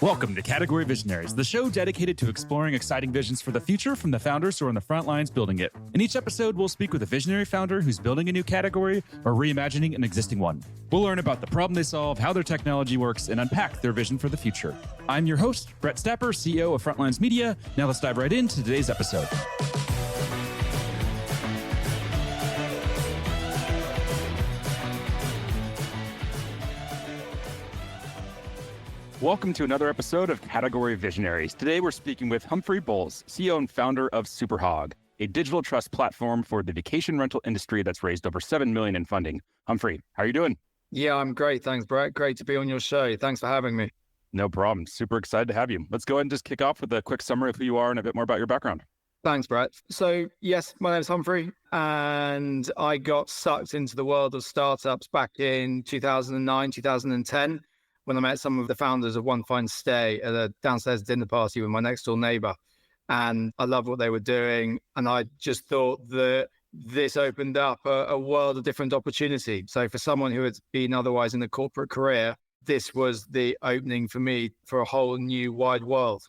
Welcome to Category Visionaries, the show dedicated to exploring exciting visions for the future from the founders who are on the front lines building it. In each episode, we'll speak with a visionary founder who's building a new category or reimagining an existing one. We'll learn about the problem they solve, how their technology works, and unpack their vision for the future. I'm your host, Brett Stapper, CEO of Frontlines Media. Now let's dive right into today's episode. Welcome to another episode of Category Visionaries. Today we're speaking with Humphrey Bowles, CEO and founder of Superhog, a digital trust platform for the vacation rental industry that's raised over $7 million in funding. Humphrey, how are you doing? Yeah, I'm great. Thanks, Brett. Great to be on your show. Thanks for having me. No problem. Super excited to have you. Let's go ahead and just kick off with a quick summary of who you are and a bit more about your background. Thanks, Brett. So yes, my name's Humphrey, and I got sucked into the world of startups back in 2009, 2010. When I met some of the founders of One Fine Stay at a downstairs dinner party with my next door neighbor. And I loved what they were doing. And I just thought that this opened up a world of different opportunity. So for someone who had been otherwise in a corporate career, this was the opening for me for a whole new wide world.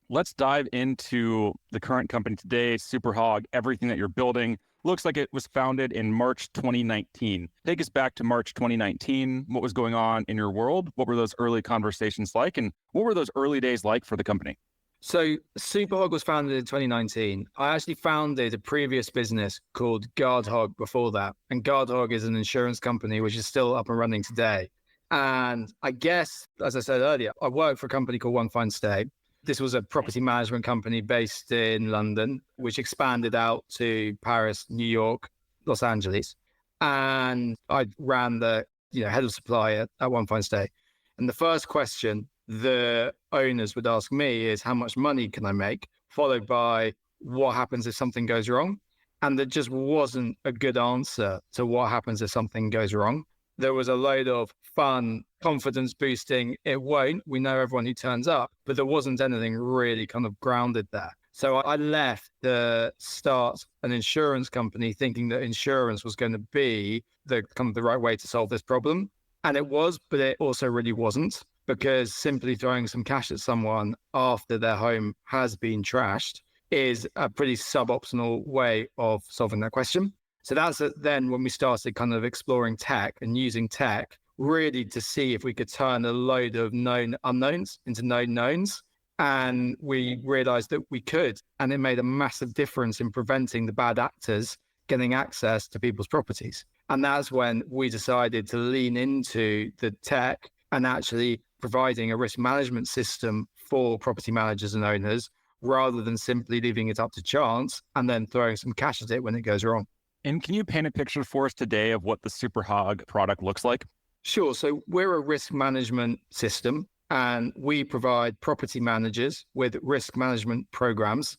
Let's dive into the current company today, Superhog, everything that you're building. Looks like it was founded in March 2019. Take us back to March 2019. What was going on in your world? What were those early conversations like? And what were those early days like for the company? So Superhog was founded in 2019. I actually founded a previous business called Guardhog before that. And Guardhog is an insurance company, which is still up and running today. And I guess, as I said earlier, I worked for a company called One Fine Stay. This was a property management company based in London, which expanded out to Paris, New York, Los Angeles. And I ran the head of supply at One Fine Stay. And the first question the owners would ask me is, how much money can I make? Followed by, what happens if something goes wrong? And there just wasn't a good answer to what happens if something goes wrong. There was a load of fun, confidence boosting. It won't. We know everyone who turns up, but there wasn't anything really kind of grounded there. So I left to start an insurance company thinking that insurance was going to be the right way to solve this problem. And it was, but it also really wasn't, because simply throwing some cash at someone after their home has been trashed is a pretty suboptimal way of solving that question. So that's then when we started kind of exploring tech and using tech really to see if we could turn a load of known unknowns into known knowns. And we realized that we could, and it made a massive difference in preventing the bad actors getting access to people's properties. And that's when we decided to lean into the tech and actually providing a risk management system for property managers and owners, rather than simply leaving it up to chance and then throwing some cash at it when it goes wrong. And can you paint a picture for us today of what the Superhog product looks like? Sure. So we're a risk management system, and we provide property managers with risk management programs,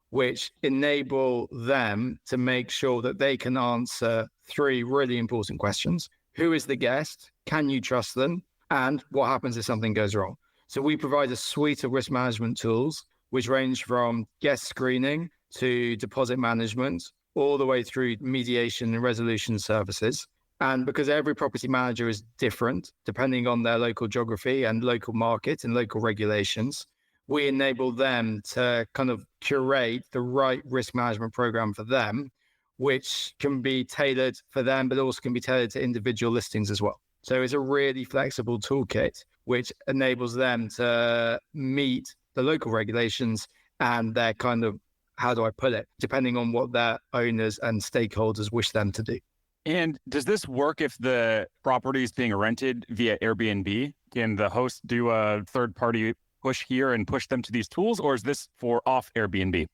which enable them to make sure that they can answer three really important questions. Who is the guest? Can you trust them? And what happens if something goes wrong? So we provide a suite of risk management tools, which range from guest screening to deposit management, all the way through mediation and resolution services. And because every property manager is different, depending on their local geography and local market and local regulations, we enable them to kind of curate the right risk management program for them, which can be tailored for them, but also can be tailored to individual listings as well. So it's a really flexible toolkit, which enables them to meet the local regulations and their kind of, how do I put it, depending on what their owners and stakeholders wish them to do. And does this work if the property is being rented via Airbnb? Can the host do a third-party push here and push them to these tools, or is this for off Airbnb?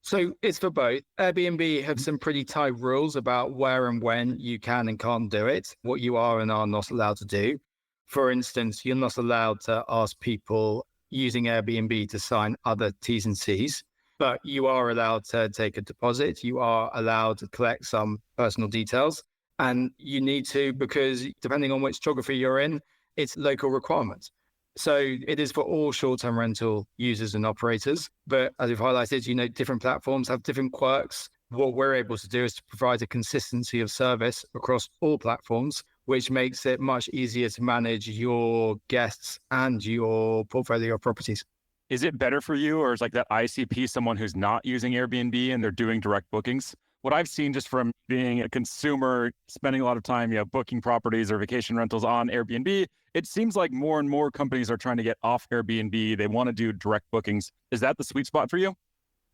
So it's for both. Airbnb have some pretty tight rules about where and when you can and can't do it, what you are and are not allowed to do. For instance, you're not allowed to ask people using Airbnb to sign other T's and C's, but you are allowed to take a deposit. You are allowed to collect some personal details, and you need to, because depending on which geography you're in, it's local requirements. So it is for all short-term rental users and operators. But as we've highlighted, different platforms have different quirks. What we're able to do is to provide a consistency of service across all platforms, which makes it much easier to manage your guests and your portfolio of properties. Is it better for you, or is like that ICP someone who's not using Airbnb and they're doing direct bookings? What I've seen just from being a consumer, spending a lot of time, booking properties or vacation rentals on Airbnb, it seems like more and more companies are trying to get off Airbnb. They want to do direct bookings. Is that the sweet spot for you?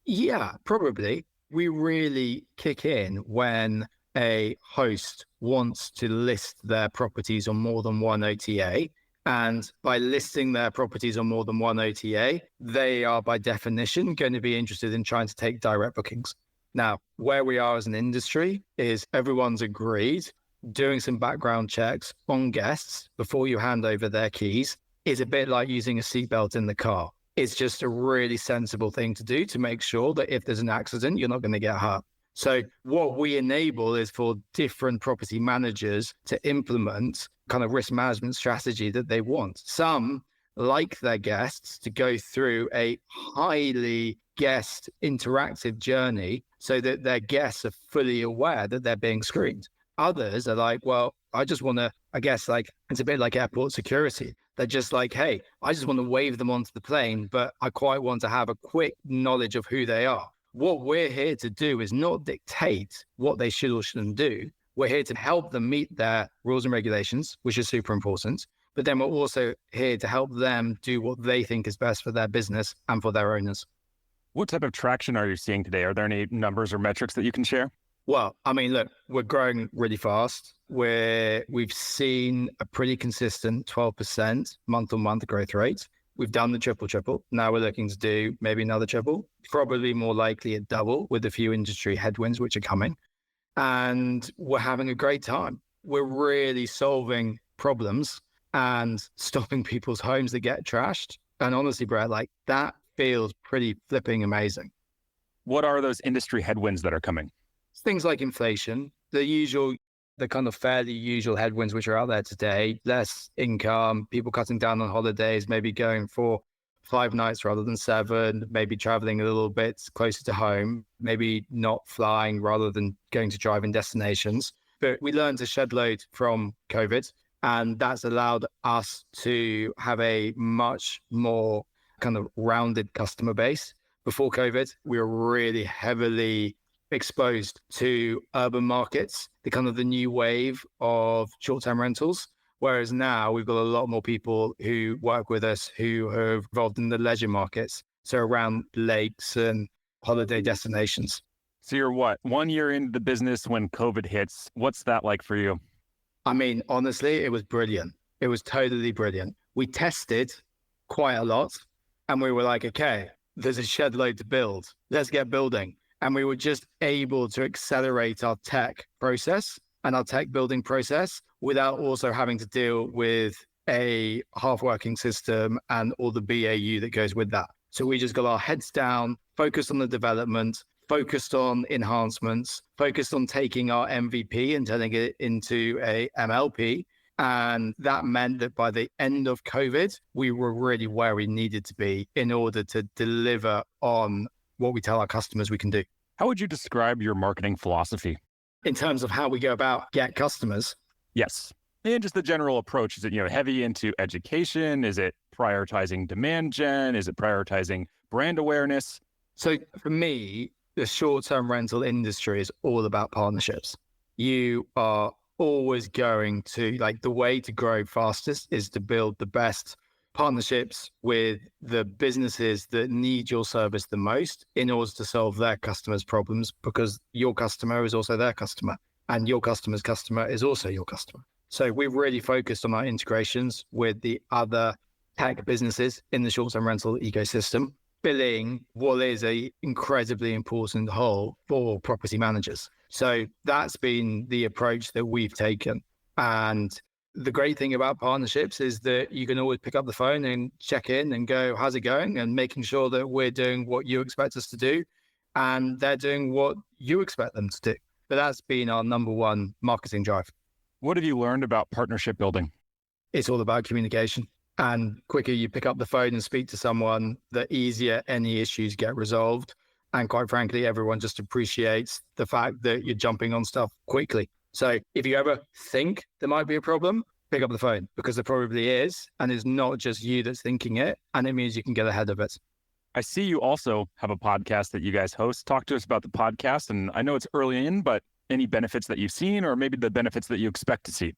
Yeah, probably. We really kick in when a host wants to list their properties on more than one OTA. And by listing their properties on more than one OTA, they are by definition going to be interested in trying to take direct bookings. Now, where we are as an industry is everyone's agreed doing some background checks on guests before you hand over their keys is a bit like using a seatbelt in the car. It's just a really sensible thing to do to make sure that if there's an accident, you're not going to get hurt. So what we enable is for different property managers to implement kind of risk management strategy that they want. Some like their guests to go through a highly guest interactive journey so that their guests are fully aware that they're being screened. Others are like, well, I just want to, I guess, like, it's a bit like airport security. They're just like, hey, I just want to wave them onto the plane, but I quite want to have a quick knowledge of who they are. What we're here to do is not dictate what they should or shouldn't do. We're here to help them meet their rules and regulations, which is super important. But then we're also here to help them do what they think is best for their business and for their owners. What type of traction are you seeing today? Are there any numbers or metrics that you can share? Well, I mean, look, we're growing really fast. We've seen a pretty consistent 12% month-on-month growth rate. We've done the triple. Now we're looking to do maybe another triple, probably more likely a double with a few industry headwinds which are coming. And we're having a great time. We're really solving problems and stopping people's homes that get trashed. And honestly, Brett, like that feels pretty flipping amazing. What are those industry headwinds that are coming? Things like inflation, the kind of fairly usual headwinds which are out there today, less income, people cutting down on holidays, maybe going for 5 nights rather than 7, maybe traveling a little bit closer to home, maybe not flying rather than going to driving destinations. But we learned to shed load from COVID, and that's allowed us to have a much more kind of rounded customer base. Before COVID, we were really heavily exposed to urban markets, the new wave of short-term rentals. Whereas now we've got a lot more people who work with us who are involved in the leisure markets. So around lakes and holiday destinations. So you're what, 1 year into the business when COVID hits. What's that like for you? I mean, honestly, it was brilliant. It was totally brilliant. We tested quite a lot and we were like, okay, there's a shed load to build. Let's get building. And we were just able to accelerate our tech process and our tech building process without also having to deal with a half-working system and all the BAU that goes with that. So we just got our heads down, focused on the development, focused on enhancements, focused on taking our MVP and turning it into a MLP. And that meant that by the end of COVID, we were really where we needed to be in order to deliver on what we tell our customers we can do. How would you describe your marketing philosophy? In terms of how we go about get customers? Yes. And just the general approach. Is it, heavy into education? Is it prioritizing demand gen? Is it prioritizing brand awareness? So for me, the short-term rental industry is all about partnerships. You are always going to, the way to grow fastest is to build the best partnerships with the businesses that need your service the most in order to solve their customers' problems, because your customer is also their customer and your customer's customer is also your customer. So we've really focused on our integrations with the other tech businesses in the short-term rental ecosystem, filling what is a incredibly important hole for property managers. So that's been the approach that we've taken. And the great thing about partnerships is that you can always pick up the phone and check in and go, how's it going? And making sure that we're doing what you expect us to do and they're doing what you expect them to do. But that's been our number one marketing drive. What have you learned about partnership building? It's all about communication. And quicker you pick up the phone and speak to someone, the easier any issues get resolved. And quite frankly, everyone just appreciates the fact that you're jumping on stuff quickly. So if you ever think there might be a problem, pick up the phone, because there probably is. And it's not just you that's thinking it. And it means you can get ahead of it. I see you also have a podcast that you guys host. Talk to us about the podcast. And I know it's early in, but any benefits that you've seen, or maybe the benefits that you expect to see?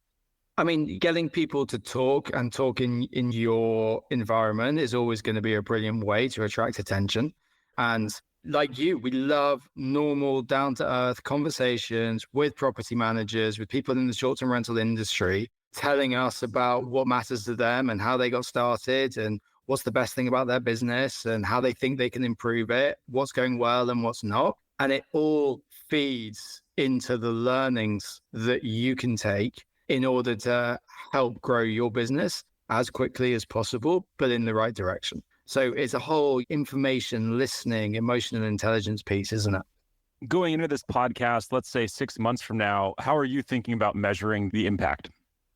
I mean, getting people to talk and talk in your environment is always going to be a brilliant way to attract attention. And like you, we love normal, down-to-earth conversations with property managers, with people in the short-term rental industry, telling us about what matters to them and how they got started and what's the best thing about their business and how they think they can improve it, what's going well and what's not. And it all feeds into the learnings that you can take in order to help grow your business as quickly as possible, but in the right direction. So it's a whole information, listening, emotional intelligence piece, isn't it? Going into this podcast, let's say 6 months from now, how are you thinking about measuring the impact?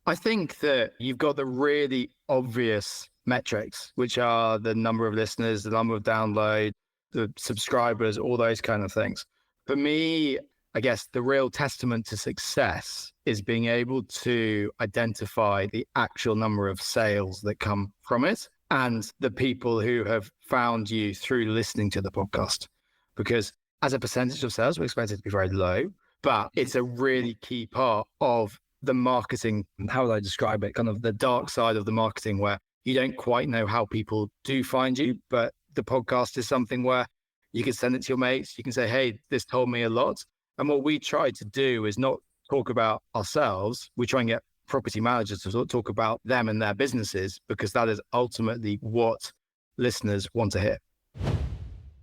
I think that you've got the really obvious metrics, which are the number of listeners, the number of downloads, the subscribers, all those kind of things. For me, I guess the real testament to success is being able to identify the actual number of sales that come from it and the people who have found you through listening to the podcast. Because as a percentage of sales, we expect it to be very low, but it's a really key part of the marketing. How would I describe it? Kind of the dark side of the marketing, where you don't quite know how people do find you, but the podcast is something where you can send it to your mates. You can say, hey, this told me a lot. And what we try to do is not talk about ourselves. We try and get property managers to talk about them and their businesses, because that is ultimately what listeners want to hear.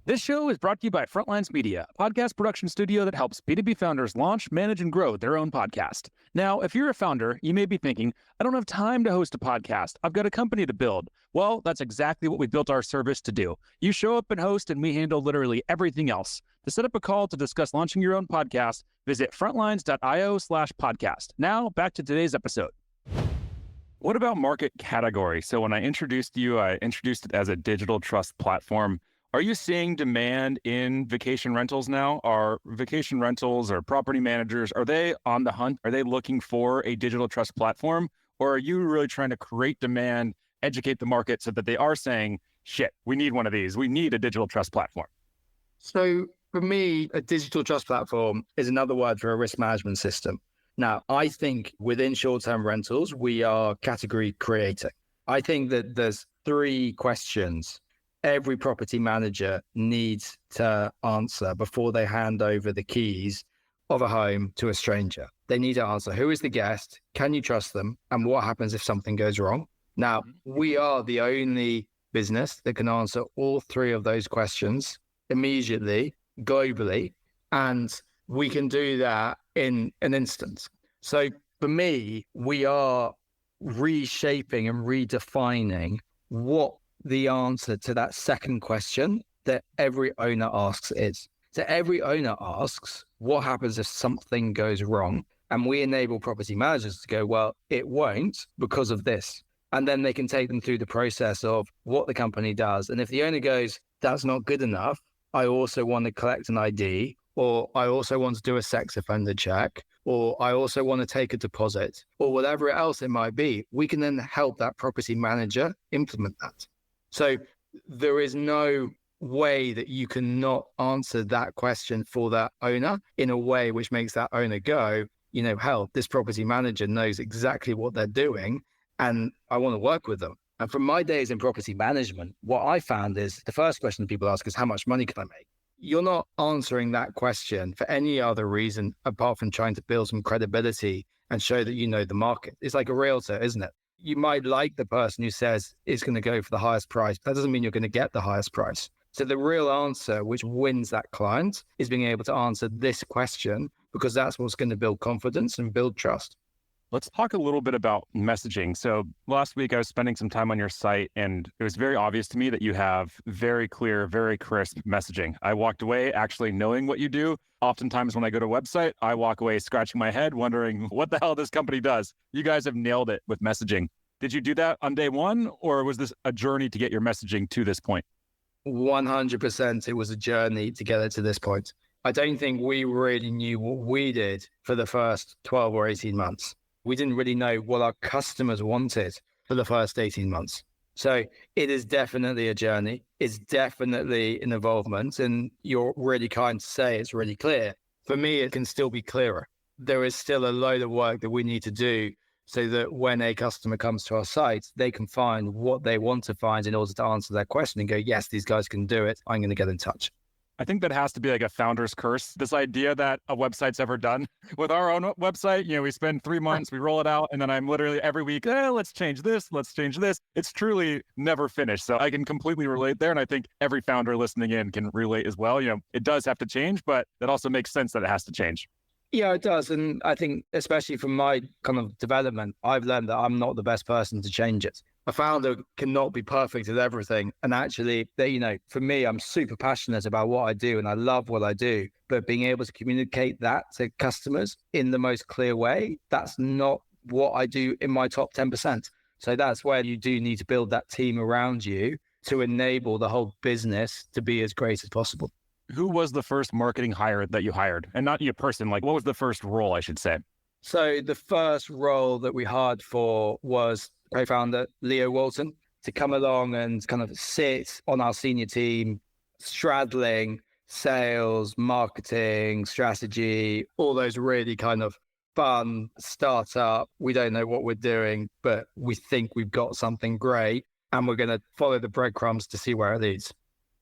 This show is brought to you by Frontlines Media, a podcast production studio that helps B2B founders launch, manage, and grow their own podcast. Now, if you're a founder, you may be thinking, I don't have time to host a podcast. I've got a company to build. Well, that's exactly what we built our service to do. You show up and host, and we handle literally everything else. To set up a call to discuss launching your own podcast, visit frontlines.io/podcast. Now, back to today's episode. What about market category? So when I introduced you, I introduced it as a digital trust platform. Are you seeing demand in vacation rentals now? Are vacation rentals or property managers, are they on the hunt? Are they looking for a digital trust platform? Or are you really trying to create demand, educate the market so that they are saying, shit, we need one of these. We need a digital trust platform? So for me, a digital trust platform is another word for a risk management system. Now, I think within short-term rentals, we are category creating. I think that there's 3 questions every property manager needs to answer before they hand over the keys of a home to a stranger. They need to answer, who is the guest? Can you trust them? And what happens if something goes wrong? Now, we are the only business that can answer all 3 of those questions immediately, globally, and we can do that in an instant. So for me, we are reshaping and redefining what the answer to that second question that every owner asks is. So every owner asks, what happens if something goes wrong? And we enable property managers to go, well, it won't because of this. And then they can take them through the process of what the company does. And if the owner goes, that's not good enough, I also want to collect an ID, or I also want to do a sex offender check, or I also want to take a deposit, or whatever else it might be, we can then help that property manager implement that. So there is no way that you cannot answer that question for that owner in a way which makes that owner go, you know, hell, this property manager knows exactly what they're doing and I want to work with them. And from my days in property management, what I found is the first question people ask is, how much money can I make? You're not answering that question for any other reason apart from trying to build some credibility and show that you know the market. It's like a realtor, isn't it? You might like the person who says it's going to go for the highest price. That doesn't mean you're going to get the highest price. So the real answer, which wins that client, is being able to answer this question, because that's what's going to build confidence and build trust. Let's talk a little bit about messaging. So last week I was spending some time on your site, and it was very obvious to me that you have very clear, very crisp messaging. I walked away actually knowing what you do. Oftentimes when I go to a website, I walk away scratching my head, wondering what the hell this company does. You guys have nailed it with messaging. Did you do that on day one, or was this a journey to get your messaging to this point? 100%. It was a journey to get it to this point. I don't think we really knew what we did for the first 12 or 18 months. We didn't really know what our customers wanted for the first 18 months. So it is definitely a journey. It's definitely an involvement. And you're really kind to say it's really clear. For me, it can still be clearer. There is still a load of work that we need to do so that when a customer comes to our site, they can find what they want to find in order to answer that question and go, yes, these guys can do it. I'm going to get in touch. I think that has to be like a founder's curse. This idea that a website's ever done. With our own website, we spend 3 months, we roll it out, and then I'm literally every week, let's change this, let's change this. It's truly never finished. So I can completely relate there. And I think every founder listening in can relate as well. It does have to change, but that also makes sense that it has to change. Yeah, it does. And I think, especially from my kind of development, I've learned that I'm not the best person to change it. A founder cannot be perfect at everything. And actually, for me, I'm super passionate about what I do and I love what I do. But being able to communicate that to customers in the most clear way, that's not what I do in my top 10%. So that's where you do need to build that team around you to enable the whole business to be as great as possible. Who was the first marketing hire that you hired? And not you person, what was the first role, I should say? So the first role that we hired for was co-founder Leo Walton to come along and kind of sit on our senior team, straddling sales, marketing, strategy, all those really kind of fun startup. We don't know what we're doing, but we think we've got something great and we're going to follow the breadcrumbs to see where it leads.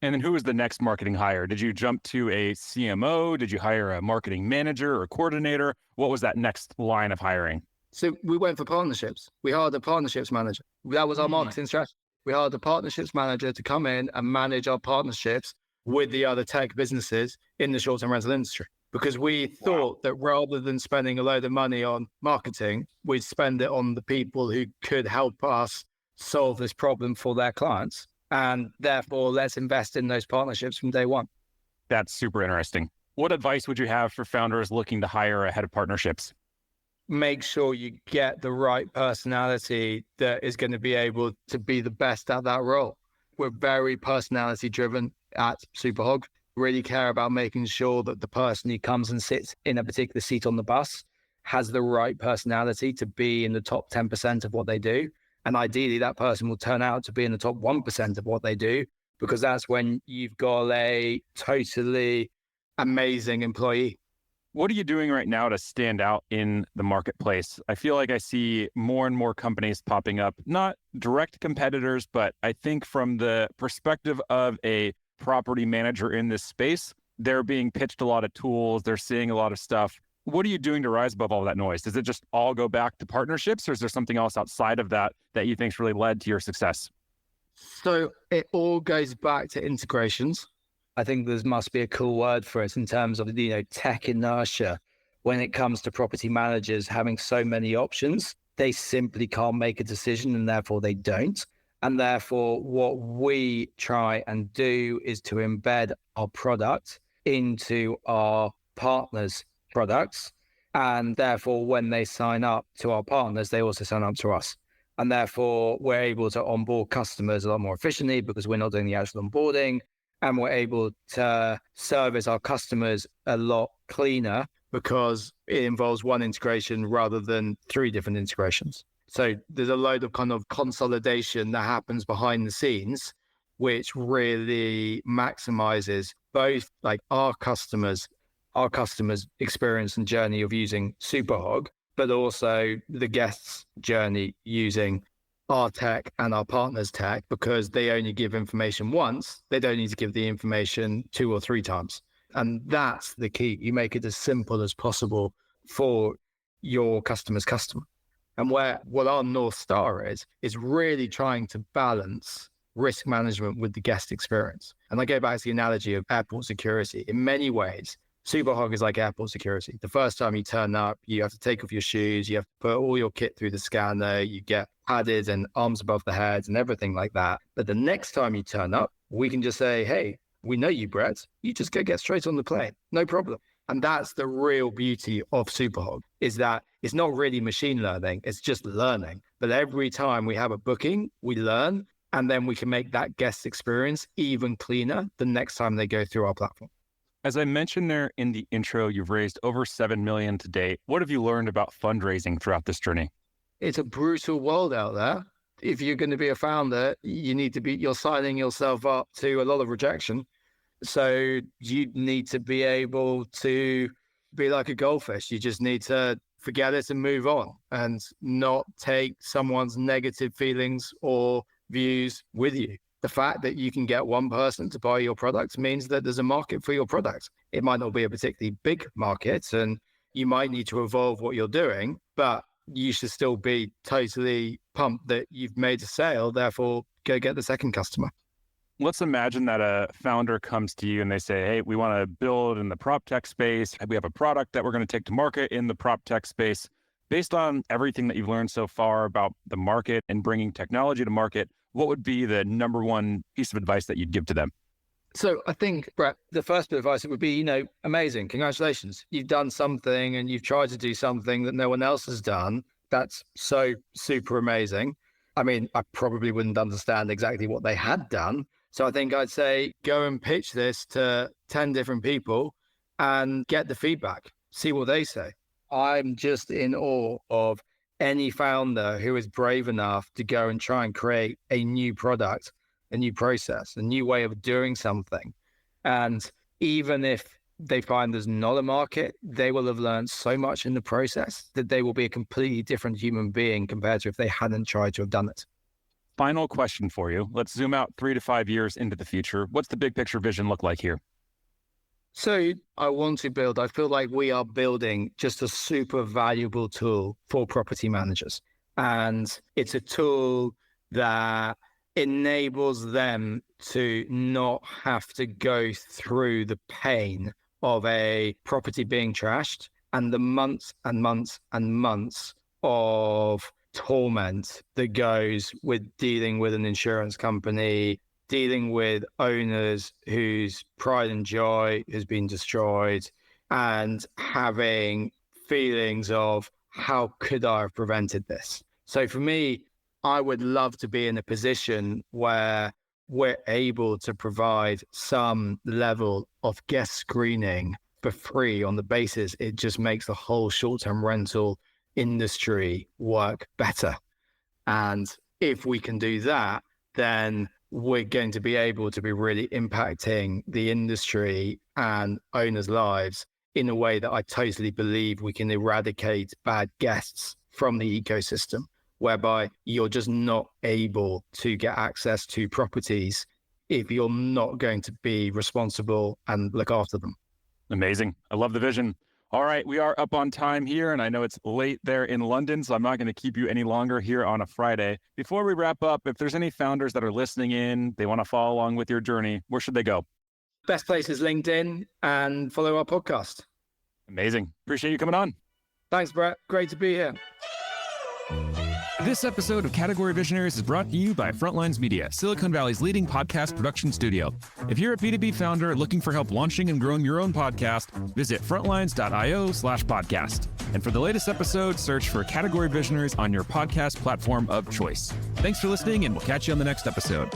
And then who was the next marketing hire? Did you jump to a CMO? Did you hire a marketing manager or coordinator? What was that next line of hiring? So we went for partnerships. We hired a partnerships manager. That was our marketing strategy. We hired a partnerships manager to come in and manage our partnerships with the other tech businesses in the short-term rental industry. Because we thought that rather than spending a load of money on marketing, we'd spend it on the people who could help us solve this problem for their clients. And therefore, let's invest in those partnerships from day one. That's super interesting. What advice would you have for founders looking to hire a head of partnerships? Make sure you get the right personality that is going to be able to be the best at that role. We're very personality driven at Superhog. Really care about making sure that the person who comes and sits in a particular seat on the bus has the right personality to be in the top 10% of what they do. And ideally, that person will turn out to be in the top 1% of what they do, because that's when you've got a totally amazing employee. What are you doing right now to stand out in the marketplace? I feel like I see more and more companies popping up, not direct competitors, but I think from the perspective of a property manager in this space, they're being pitched a lot of tools. They're seeing a lot of stuff. What are you doing to rise above all that noise? Does it just all go back to partnerships, or is there something else outside of that that you think's really led to your success? So it all goes back to integrations. I think there must be a cool word for it in terms of tech inertia. When it comes to property managers having so many options, they simply can't make a decision and therefore they don't. And therefore, what we try and do is to embed our product into our partners' products. And therefore, when they sign up to our partners, they also sign up to us. And therefore, we're able to onboard customers a lot more efficiently because we're not doing the actual onboarding. And we're able to service our customers a lot cleaner because it involves one integration rather than 3 different integrations. So there's a load of kind of consolidation that happens behind the scenes, which really maximizes both like our customers' experience and journey of using Superhog, but also the guests' journey using our tech and our partners' tech, because they only give information once. They don't need to give the information 2 or 3 times. And that's the key. You make it as simple as possible for your customer's customer. And what our North Star is really trying to balance risk management with the guest experience. And I go back to the analogy of airport security. In many ways, Superhog is like airport security. The first time you turn up, you have to take off your shoes, you have to put all your kit through the scanner, you get padded and arms above the heads and everything like that. But the next time you turn up, we can just say, hey, we know you, Brett. You just go get straight on the plane. No problem. And that's the real beauty of Superhog, is that it's not really machine learning. It's just learning. But every time we have a booking, we learn, and then we can make that guest experience even cleaner the next time they go through our platform. As I mentioned there in the intro, you've raised over $7 million to date. What have you learned about fundraising throughout this journey? It's a brutal world out there. If you're going to be a founder, you're signing yourself up to a lot of rejection. So you need to be able to be like a goldfish. You just need to forget it and move on and not take someone's negative feelings or views with you. The fact that you can get one person to buy your product means that there's a market for your product. It might not be a particularly big market and you might need to evolve what you're doing, but you should still be totally pumped that you've made a sale, therefore go get the second customer. Let's imagine that a founder comes to you and they say, hey, we want to build in the prop tech space. We have a product that we're going to take to market in the prop tech space. Based on everything that you've learned so far about the market and bringing technology to market, what would be the number one piece of advice that you'd give to them? So I think, Brett, the first bit of advice would be, amazing. Congratulations. You've done something and you've tried to do something that no one else has done. That's so super amazing. I mean, I probably wouldn't understand exactly what they had done. So I think I'd say go and pitch this to 10 different people and get the feedback, see what they say. I'm just in awe of any founder who is brave enough to go and try and create a new product, a new process, a new way of doing something. And even if they find there's not a market, they will have learned so much in the process that they will be a completely different human being compared to if they hadn't tried to have done it. Final question for you. Let's zoom out 3 to 5 years into the future. What's the big picture vision look like here? So I feel like we are building just a super valuable tool for property managers. And it's a tool that enables them to not have to go through the pain of a property being trashed and the months and months and months of torment that goes with dealing with an insurance company, dealing with owners whose pride and joy has been destroyed, and having feelings of how could I have prevented this? So for me, I would love to be in a position where we're able to provide some level of guest screening for free on the basis it just makes the whole short-term rental industry work better. And if we can do that, then we're going to be able to be really impacting the industry and owners' lives in a way that I totally believe we can eradicate bad guests from the ecosystem, whereby you're just not able to get access to properties if you're not going to be responsible and look after them. Amazing. I love the vision. All right, we are up on time here, and I know it's late there in London, so I'm not going to keep you any longer here on a Friday. Before we wrap up, if there's any founders that are listening in, they want to follow along with your journey, where should they go? Best place is LinkedIn and follow our podcast. Amazing. Appreciate you coming on. Thanks, Brett. Great to be here. This episode of Category Visionaries is brought to you by Frontlines Media, Silicon Valley's leading podcast production studio. If you're a B2B founder looking for help launching and growing your own podcast, visit frontlines.io/podcast. And for the latest episode, search for Category Visionaries on your podcast platform of choice. Thanks for listening, and we'll catch you on the next episode.